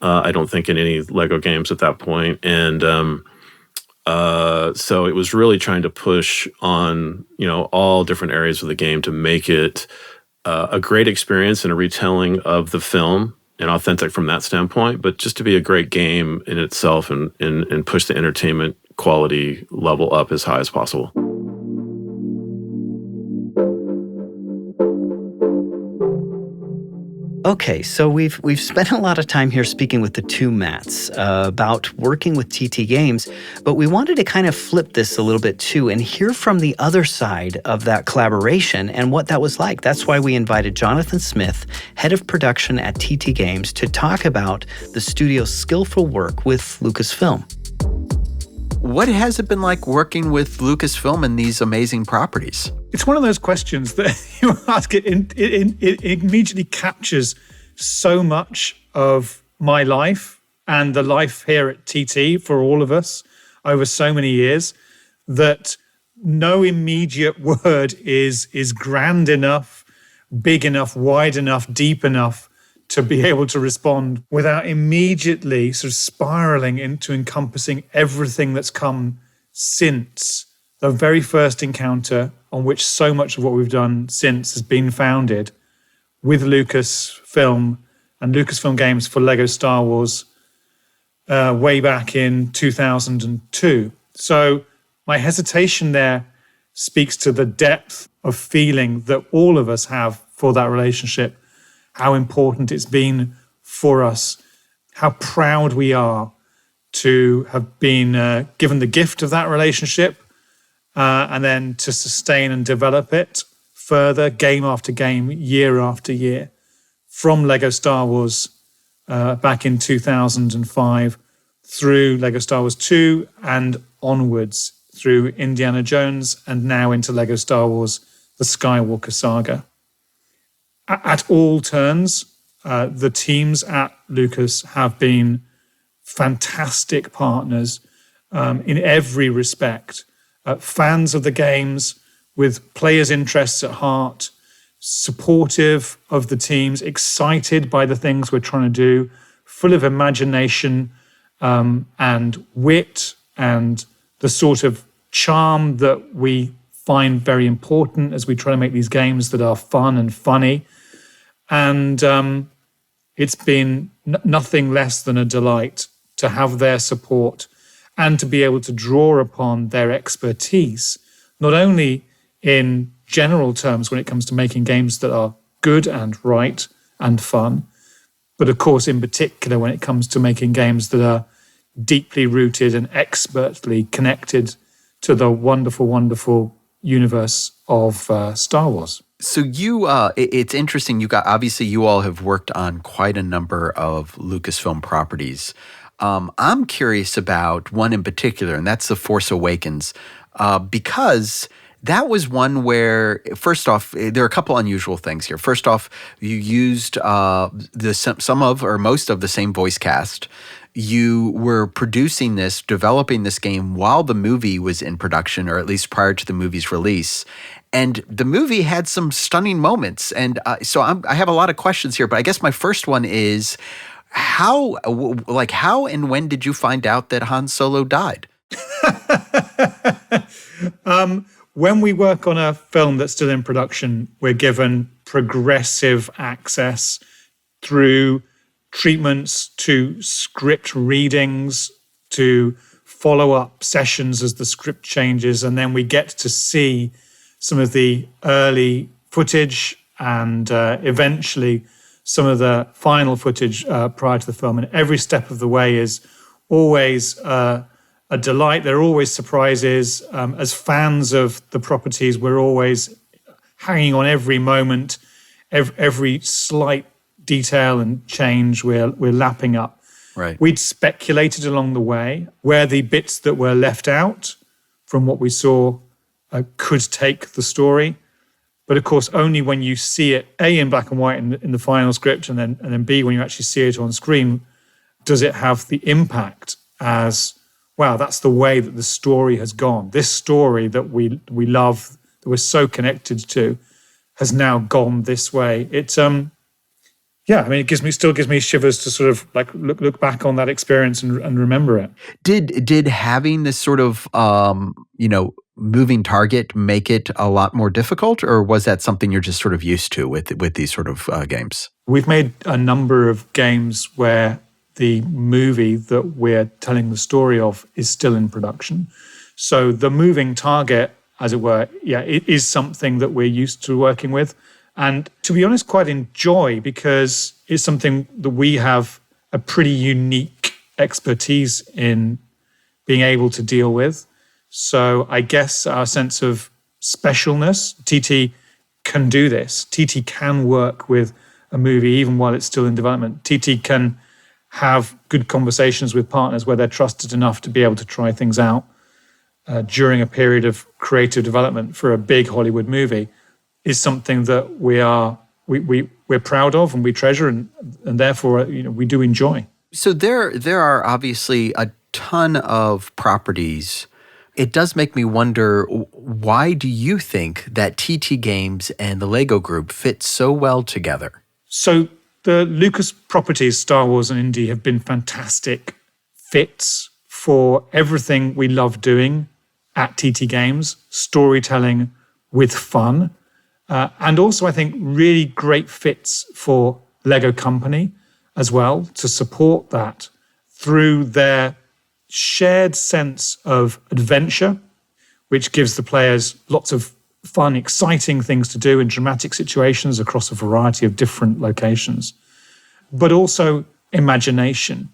I don't think, in any Lego games at that point. And so it was really trying to push on, all different areas of the game to make it a great experience and a retelling of the film and authentic from that standpoint, but just to be a great game in itself and push the entertainment quality level up as high as possible. Okay, so we've spent a lot of time here speaking with the two Matts about working with TT Games, but we wanted to kind of flip this a little bit too and hear from the other side of that collaboration and what that was like. That's why we invited Jonathan Smith, head of production at TT Games, to talk about the studio's skillful work with Lucasfilm. What has it been like working with Lucasfilm and these amazing properties? It's one of those questions that you ask, it immediately captures so much of my life and the life here at TT for all of us over so many years that no immediate word is grand enough, big enough, wide enough, deep enough to be able to respond without immediately sort of spiraling into encompassing everything that's come since the very first encounter on which so much of what we've done since has been founded with Lucasfilm and Lucasfilm Games for Lego Star Wars way back in 2002. So my hesitation there speaks to the depth of feeling that all of us have for that relationship, how important it's been for us, how proud we are to have been given the gift of that relationship, and then to sustain and develop it further, game after game, year after year, from Lego Star Wars back in 2005 through Lego Star Wars 2 and onwards through Indiana Jones and now into Lego Star Wars, the Skywalker Saga. At all turns, the teams at Lucas have been fantastic partners in every respect. Fans of the games with players' interests at heart, supportive of the teams, excited by the things we're trying to do, full of imagination and wit and the sort of charm that we find very important as we try to make these games that are fun and funny. And it's been nothing less than a delight to have their support and to be able to draw upon their expertise, not only in general terms when it comes to making games that are good and right and fun, but of course in particular when it comes to making games that are deeply rooted and expertly connected to the wonderful, wonderful universe of Star Wars. So it's interesting. Obviously you all have worked on quite a number of Lucasfilm properties. I'm curious about one in particular, and that's The Force Awakens, because that was one where, first off, there are a couple unusual things here. First off, you used some of or most of the same voice cast. You were producing this, developing this game while the movie was in production, or at least prior to the movie's release. And the movie had some stunning moments. And so I have a lot of questions here, but I guess my first one is, how and when did you find out that Han Solo died? When we work on a film that's still in production, we're given progressive access through treatments to script readings, to follow-up sessions as the script changes, and then we get to see some of the early footage and eventually some of the final footage prior to the film. And every step of the way is always a delight. There are always surprises. As fans of the properties, we're always hanging on every moment, every slight detail and change we're lapping up. Right. We'd speculated along the way where the bits that were left out from what we saw could take the story. But of course, only when you see it, A, in black and white in the final script, and then B, when you actually see it on screen, does it have the impact as, wow, that's the way that the story has gone. This story that we love, that we're so connected to, has now gone this way. Yeah, I mean, still gives me shivers to sort of like look back on that experience and remember it. Did having this sort of moving target make it a lot more difficult, or was that something you're just sort of used to with these sort of games? We've made a number of games where the movie that we're telling the story of is still in production. So the moving target, as it were, it is something that we're used to working with. And to be honest, quite enjoy, because it's something that we have a pretty unique expertise in being able to deal with. So I guess our sense of specialness, TT can do this. TT can work with a movie even while it's still in development. TT can have good conversations with partners where they're trusted enough to be able to try things out during a period of creative development for a big Hollywood movie, is something that we're proud of and we treasure and therefore we do enjoy. So there are obviously a ton of properties. It does make me wonder, why do you think that TT Games and the Lego Group fit so well together? So the Lucas properties, Star Wars and Indy, have been fantastic fits for everything we love doing at TT Games, storytelling with fun. And also, I think, really great fits for Lego Company as well, to support that through their shared sense of adventure, which gives the players lots of fun, exciting things to do in dramatic situations across a variety of different locations. But also imagination.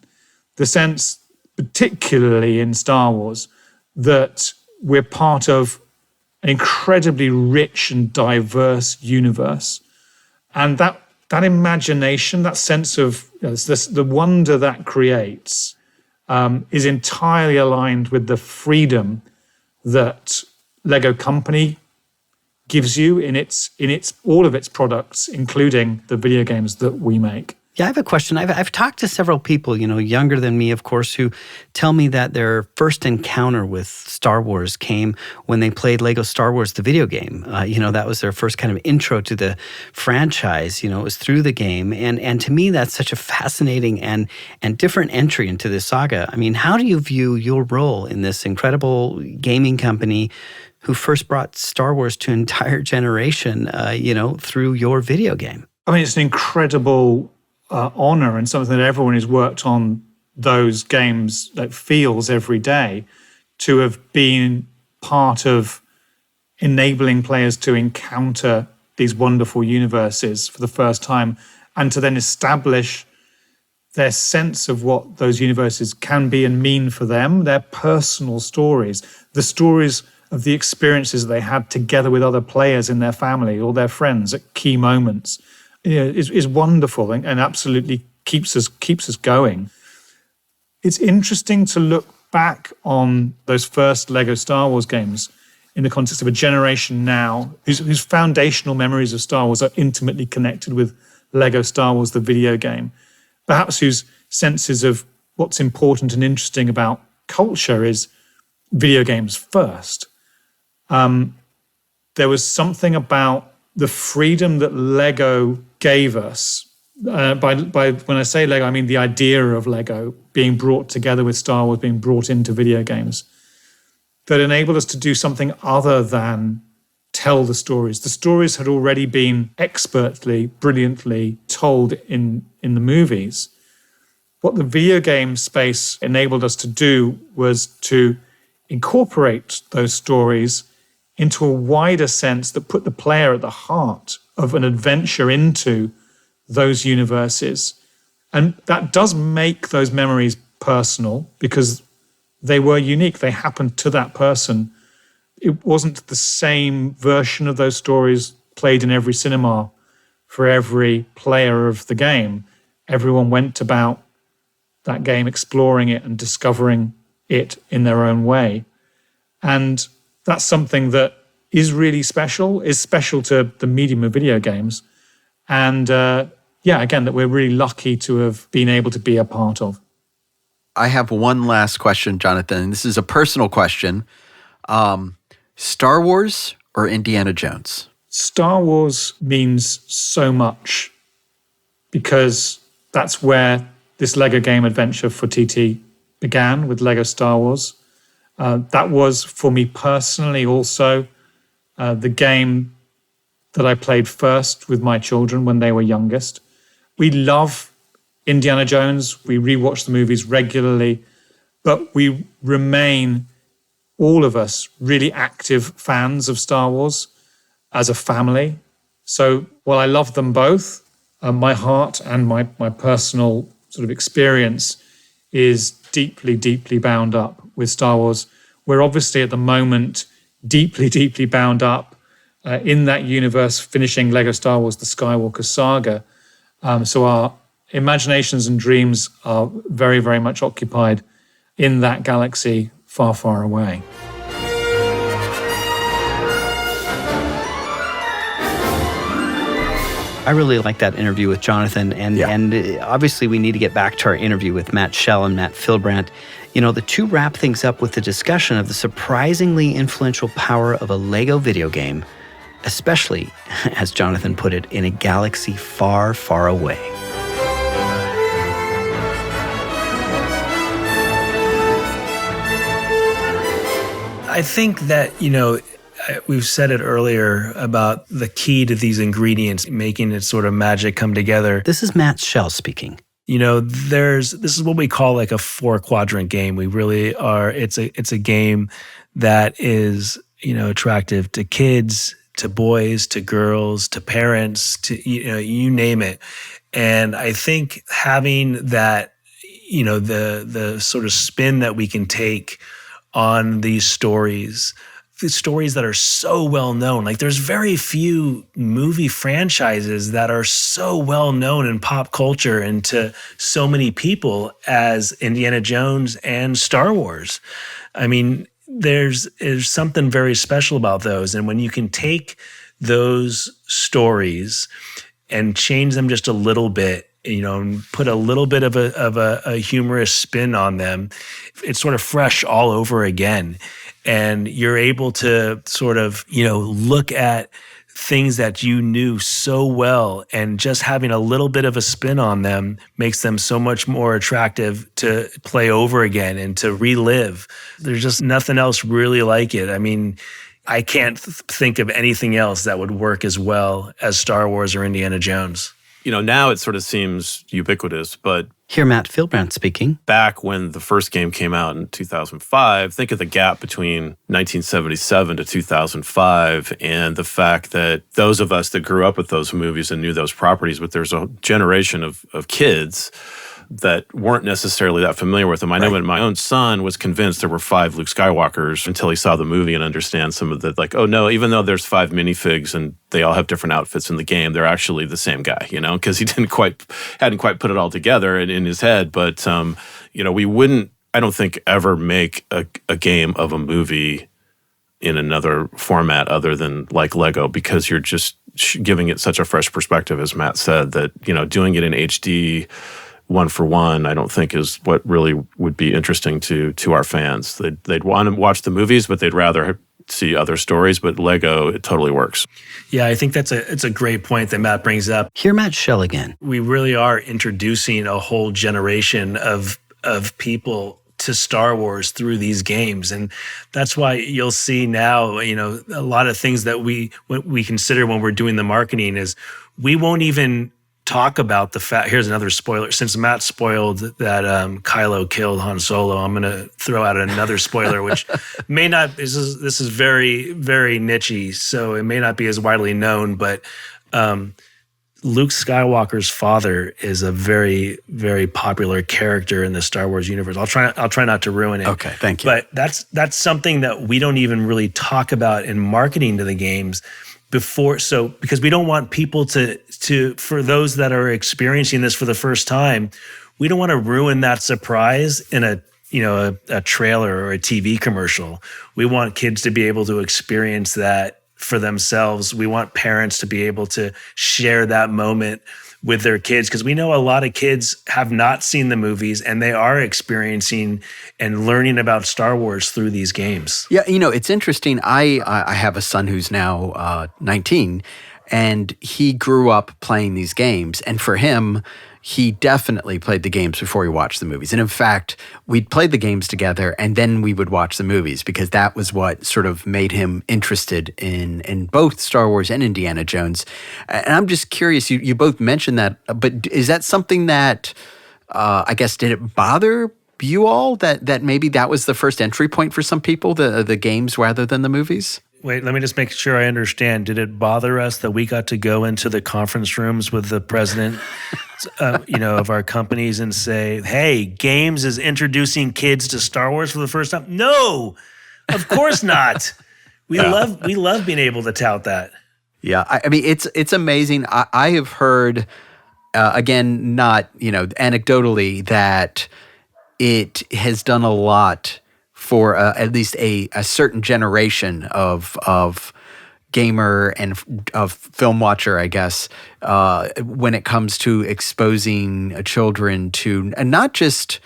The sense, particularly in Star Wars, that we're part of an incredibly rich and diverse universe. And that imagination, that sense of the wonder that creates is entirely aligned with the freedom that Lego Company gives you in its all of its products, including the video games that we make. Yeah, I have a question. I've talked to several people, younger than me, of course, who tell me that their first encounter with Star Wars came when they played Lego Star Wars, the video game. That was their first kind of intro to the franchise. It was through the game. And to me, that's such a fascinating and different entry into this saga. I mean, how do you view your role in this incredible gaming company who first brought Star Wars to an entire generation, through your video game? I mean, it's an incredible honor and something that everyone who's worked on those games feels every day, to have been part of enabling players to encounter these wonderful universes for the first time, and to then establish their sense of what those universes can be and mean for them, their personal stories, the stories of the experiences they had together with other players in their family or their friends at key moments. Is wonderful and absolutely keeps us going. It's interesting to look back on those first Lego Star Wars games in the context of a generation now whose foundational memories of Star Wars are intimately connected with Lego Star Wars, the video game. Perhaps whose senses of what's important and interesting about culture is video games first. There was something about the freedom that Lego gave us. By when I say Lego, I mean the idea of Lego being brought together with Star Wars, being brought into video games, that enabled us to do something other than tell the stories. The stories had already been expertly, brilliantly told in the movies. What the video game space enabled us to do was to incorporate those stories into a wider sense that put the player at the heart of an adventure into those universes. And that does make those memories personal because they were unique. They happened to that person. It wasn't the same version of those stories played in every cinema for every player of the game. Everyone went about that game exploring it and discovering it in their own way. And that's something that is really special, is special to the medium of video games. And again, that we're really lucky to have been able to be a part of. I have one last question, Jonathan. This is a personal question. Star Wars or Indiana Jones? Star Wars means so much because that's where this Lego game adventure for TT began with Lego Star Wars. That was, for me personally, also the game that I played first with my children when they were youngest. We love Indiana Jones. We rewatch the movies regularly, but we remain, all of us, really active fans of Star Wars as a family. So while I love them both, my heart and my personal sort of experience is deeply, deeply bound up with Star Wars. We're obviously at the moment deeply, deeply bound up in that universe, finishing Lego Star Wars, the Skywalker saga. So our imaginations and dreams are very, very much occupied in that galaxy far, far away. I really like that interview with Jonathan, and obviously we need to get back to our interview with Matt Schell and Matt Fillbrandt. You know, the two wrap things up with the discussion of the surprisingly influential power of a Lego video game, especially, as Jonathan put it, in a galaxy far, far away. I think that, we've said it earlier about the key to these ingredients, making it sort of magic come together. This is Matt Schell speaking. This is what we call like a 4-quadrant game. We really are, it's a game that is, attractive to kids, to boys, to girls, to parents, to, you name it. And I think having that, the sort of spin that we can take on these stories, the stories that are so well known. Like there's very few movie franchises that are so well known in pop culture and to so many people as Indiana Jones and Star Wars. I mean, there's something very special about those. And when you can take those stories and change them just a little bit, and put a little bit of a humorous spin on them, it's sort of fresh all over again. And you're able to sort of, look at things that you knew so well, and just having a little bit of a spin on them makes them so much more attractive to play over again and to relive. There's just nothing else really like it. I mean, I can't think of anything else that would work as well as Star Wars or Indiana Jones. Now it sort of seems ubiquitous, but Hear Matt Fillbrandt speaking. Back when the first game came out in 2005, think of the gap between 1977 to 2005 and the fact that those of us that grew up with those movies and knew those properties, but there's a generation of kids that weren't necessarily that familiar with them. I know when my own son was convinced there were 5 Luke Skywalkers until he saw the movie and understand some of the, like, oh no, even though there's 5 minifigs and they all have different outfits in the game, they're actually the same guy, because he hadn't quite put it all together in his head. But, we wouldn't, I don't think, ever make a game of a movie in another format other than like Lego, because you're just giving it such a fresh perspective, as Matt said, that, doing it in HD, 1-for-1, I don't think is what really would be interesting to our fans. They'd want to watch the movies, but they'd rather see other stories. But Lego, it totally works. Yeah, I think it's a great point that Matt brings up. Hear Matt Schell again. We really are introducing a whole generation of people to Star Wars through these games. And that's why you'll see now, a lot of things that we consider when we're doing the marketing is we won't even talk about the fact, here's another spoiler, since Matt spoiled that Kylo killed Han Solo, I'm going to throw out another spoiler, which may not, this is very, very niche-y, so it may not be as widely known, but Luke Skywalker's father is a very, very popular character in the Star Wars universe. I'll try not to ruin it. Okay, thank you. But that's something that we don't even really talk about in marketing to the games because we don't want people to for those that are experiencing this for the first time, we don't want to ruin that surprise in a trailer or a TV commercial. We want kids to be able to experience that for themselves. We want parents to be able to share that moment with their kids, because we know a lot of kids have not seen the movies and they are experiencing and learning about Star Wars through these games. Yeah, it's interesting. I have a son who's now 19, And he grew up playing these games. And for him, he definitely played the games before he watched the movies. And in fact, we'd played the games together and then we would watch the movies because that was what sort of made him interested in both Star Wars and Indiana Jones. And I'm just curious, you both mentioned that, but is that something that, I guess, did it bother you all that maybe that was the first entry point for some people, the games rather than the movies? Wait, let me just make sure I understand. Did it bother us that we got to go into the conference rooms with the president, of our companies and say, "Hey, Games is introducing kids to Star Wars for the first time"? No, of course not. We love being able to tout that. Yeah, I mean it's amazing. I have heard, again, not anecdotally, that it has done a lot for at least a certain generation of gamer and of film watcher, I guess, when it comes to exposing children to, and not just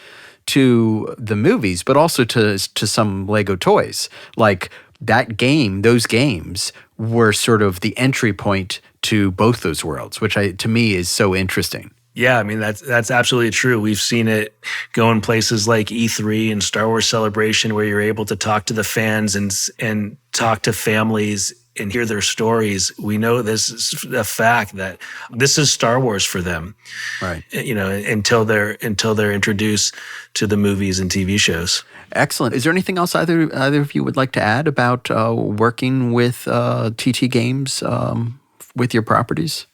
to the movies, but also to some Lego toys. Like those games were sort of the entry point to both those worlds, which to me is so interesting. Yeah, I mean, that's absolutely true. We've seen it go in places like E3 and Star Wars Celebration, where you're able to talk to the fans and talk to families and hear their stories. We know this is a fact that this is Star Wars for them, right? Until they're introduced to the movies and TV shows. Excellent. Is there anything else either of you would like to add about working with TT Games with your properties?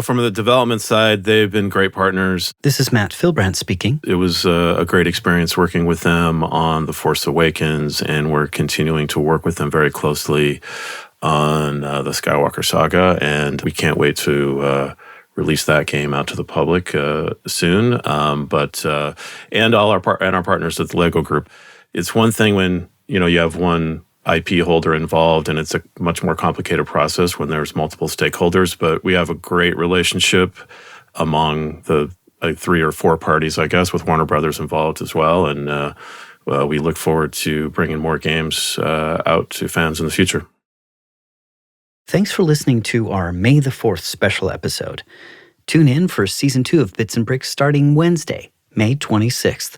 From the development side, they've been great partners. This is Matt Fillbrandt speaking. It was a great experience working with them on The Force Awakens, and we're continuing to work with them very closely on the Skywalker saga, and we can't wait to release that game out to the public soon. And all our partners at the Lego Group. It's one thing when you have one IP holder involved, and it's a much more complicated process when there's multiple stakeholders, but we have a great relationship among the 3 or 4 parties, I guess, with Warner Brothers involved as well, and we look forward to bringing more games out to fans in the future. Thanks for listening to our May the 4th special episode. Tune in for Season 2 of Bits and Bricks starting Wednesday, May 26th.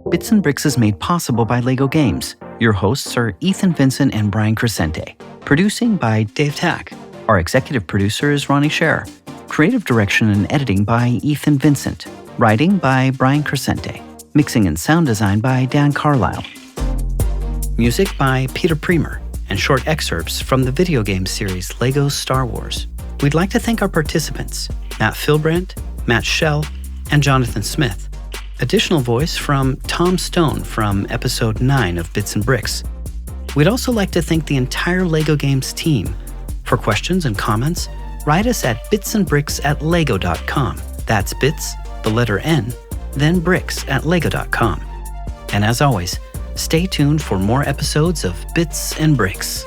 Bits and Bricks is made possible by Lego Games. Your hosts are Ethan Vincent and Brian Crescente. Producing by Dave Tack. Our executive producer is Ronnie Scherer. Creative direction and editing by Ethan Vincent. Writing by Brian Crescente. Mixing and sound design by Dan Carlisle. Music by Peter Premer. And short excerpts from the video game series Lego Star Wars. We'd like to thank our participants, Matt Fillbrandt, Matt Schell, and Jonathan Smith. Additional voice from Tom Stone from episode 9 of Bits and Bricks. We'd also like to thank the entire Lego Games team. For questions and comments, write us at bitsandbricks@lego.com. That's bits, the letter N, then bricks@lego.com. And as always, stay tuned for more episodes of Bits and Bricks.